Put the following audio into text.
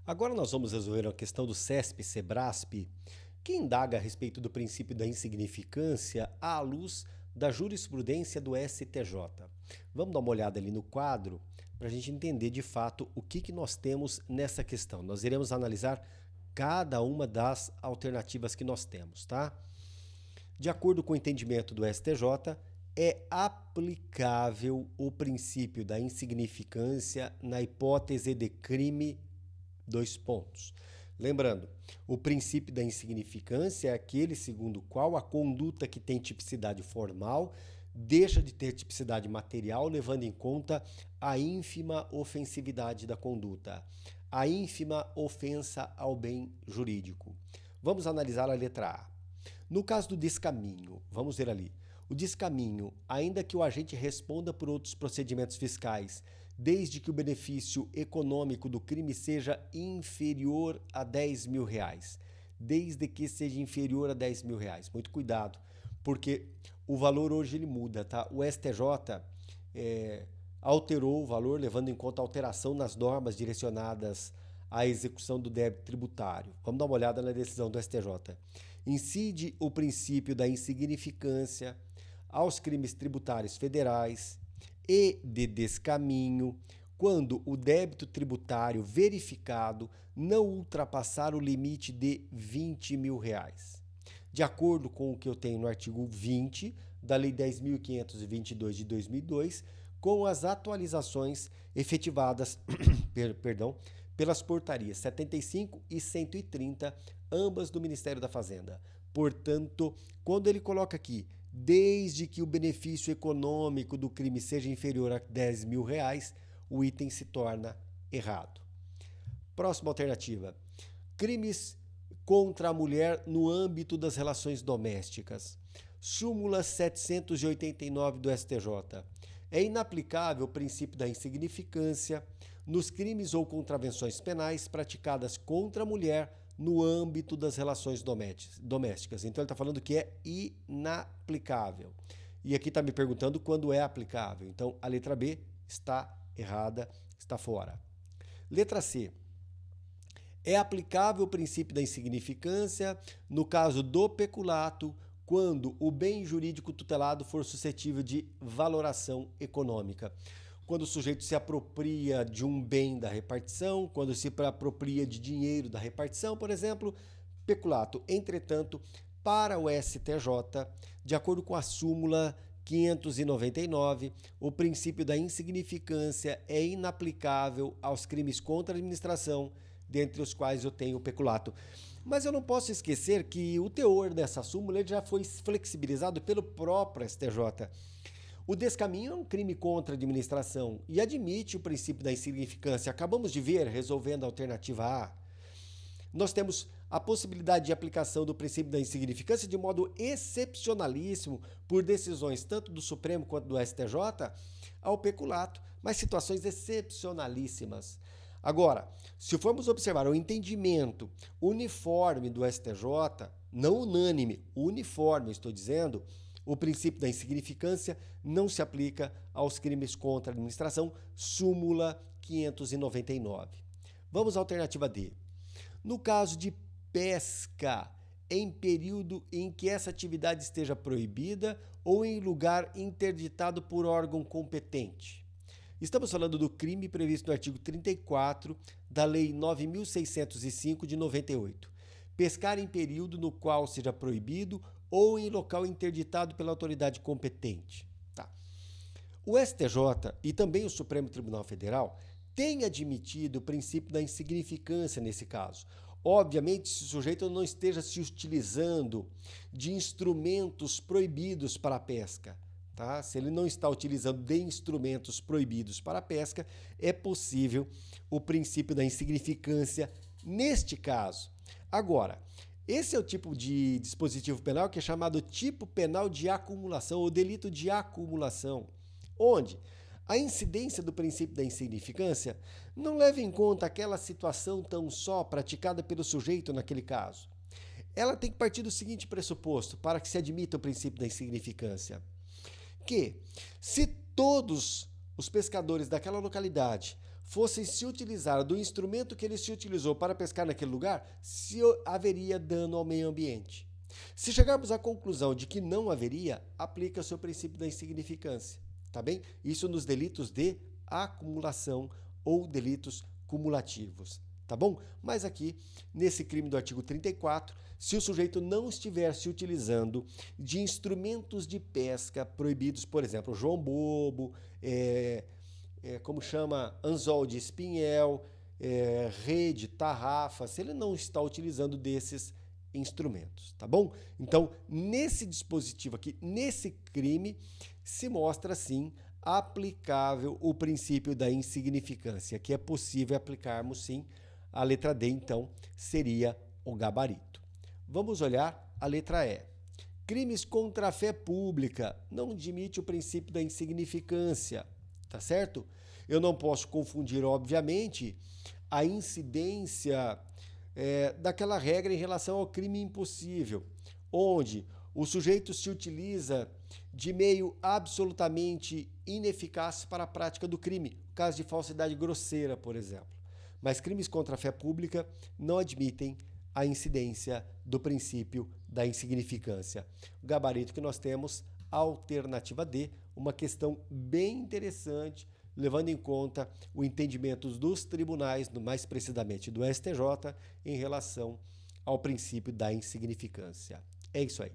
Agora nós vamos resolver uma questão do CESP-CEBRASP, que indaga a respeito do princípio da insignificância à luz da jurisprudência do STJ. Vamos dar uma olhada ali no quadro para a gente entender de fato o que nós temos nessa questão. Nós iremos analisar cada uma das alternativas que nós temos, tá? De acordo com o entendimento do STJ, é aplicável o princípio da insignificância na hipótese de crime. Dois pontos. Lembrando, o princípio da insignificância é aquele segundo o qual a conduta que tem tipicidade formal deixa de ter tipicidade material, levando em conta a ínfima ofensividade da conduta, a ínfima ofensa ao bem jurídico. Vamos analisar a letra A. No caso do descaminho, vamos ver ali. O descaminho, ainda que o agente responda por outros procedimentos fiscais, desde que o benefício econômico do crime seja inferior a 10 mil reais. Desde que seja inferior a 10 mil reais. Muito cuidado, porque o valor hoje ele muda, tá? O STJ alterou o valor, levando em conta a alteração nas normas direcionadas à execução do débito tributário. Vamos dar uma olhada na decisão do STJ. Incide o princípio da insignificância aos crimes tributários federais e de descaminho quando o débito tributário verificado não ultrapassar o limite de 20 mil reais. De acordo com o que eu tenho no artigo 20 da Lei 10.522 de 2002, com as atualizações efetivadas pelas portarias 75 e 130, ambas do Ministério da Fazenda. Portanto, quando ele coloca aqui, desde que o benefício econômico do crime seja inferior a 10 mil reais, o item se torna errado. Próxima alternativa. Crimes contra a mulher no âmbito das relações domésticas. Súmula 789 do STJ. É inaplicável o princípio da insignificância nos crimes ou contravenções penais praticadas contra a mulher no âmbito das relações domésticas. Então ele está falando que é inaplicável. E aqui está me perguntando quando é aplicável. Então a letra B está errada, está fora. Letra C. É aplicável o princípio da insignificância no caso do peculato, quando o bem jurídico tutelado for suscetível de valoração econômica. Quando o sujeito se apropria de um bem da repartição, quando se apropria de dinheiro da repartição, por exemplo, peculato. Entretanto, para o STJ, de acordo com a súmula 599, o princípio da insignificância é inaplicável aos crimes contra a administração, dentre os quais eu tenho o peculato. Mas eu não posso esquecer que o teor dessa súmula ele já foi flexibilizado pelo próprio STJ. O descaminho é um crime contra a administração e admite o princípio da insignificância. Acabamos de ver, resolvendo a alternativa A. Nós temos a possibilidade de aplicação do princípio da insignificância de modo excepcionalíssimo por decisões tanto do Supremo quanto do STJ ao peculato, mas situações excepcionalíssimas. Agora, se formos observar o entendimento uniforme do STJ, não unânime, uniforme, estou dizendo, o princípio da insignificância não se aplica aos crimes contra a administração, súmula 599. Vamos à alternativa D. No caso de pesca, em período em que essa atividade esteja proibida ou em lugar interditado por órgão competente. Estamos falando do crime previsto no artigo 34 da Lei 9.605 de 98. Pescar em período no qual seja proibido ou em local interditado pela autoridade competente. Tá. O STJ e também o Supremo Tribunal Federal têm admitido o princípio da insignificância nesse caso. Obviamente, se o sujeito não esteja se utilizando de instrumentos proibidos para a pesca. Tá? Se ele não está utilizando de instrumentos proibidos para a pesca, é possível o princípio da insignificância neste caso. Agora, esse é o tipo de dispositivo penal que é chamado tipo penal de acumulação ou delito de acumulação, onde a incidência do princípio da insignificância não leva em conta aquela situação tão só praticada pelo sujeito naquele caso. Ela tem que partir do seguinte pressuposto para que se admita o princípio da insignificância: que se todos os pescadores daquela localidade fossem se utilizar do instrumento que ele se utilizou para pescar naquele lugar, se haveria dano ao meio ambiente. Se chegarmos à conclusão de que não haveria, aplica o seu princípio da insignificância, tá bem? Isso nos delitos de acumulação ou delitos cumulativos, tá bom? Mas aqui, nesse crime do artigo 34, se o sujeito não estiver se utilizando de instrumentos de pesca proibidos, por exemplo, João Bobo, como chama, anzol de espinhel, rede, tarrafa, se ele não está utilizando desses instrumentos, tá bom? Então, nesse dispositivo aqui, nesse crime, se mostra, sim, aplicável o princípio da insignificância, que é possível aplicarmos, sim. A letra D, então, seria o gabarito. Vamos olhar a letra E. Crimes contra a fé pública não admite o princípio da insignificância, tá certo? Eu não posso confundir, obviamente, a incidência daquela regra em relação ao crime impossível, onde o sujeito se utiliza de meio absolutamente ineficaz para a prática do crime, caso de falsidade grosseira, por exemplo. Mas crimes contra a fé pública não admitem a incidência do princípio da insignificância. O gabarito que nós temos, alternativa D, uma questão bem interessante, levando em conta o entendimento dos tribunais, mais precisamente do STJ, em relação ao princípio da insignificância. É isso aí.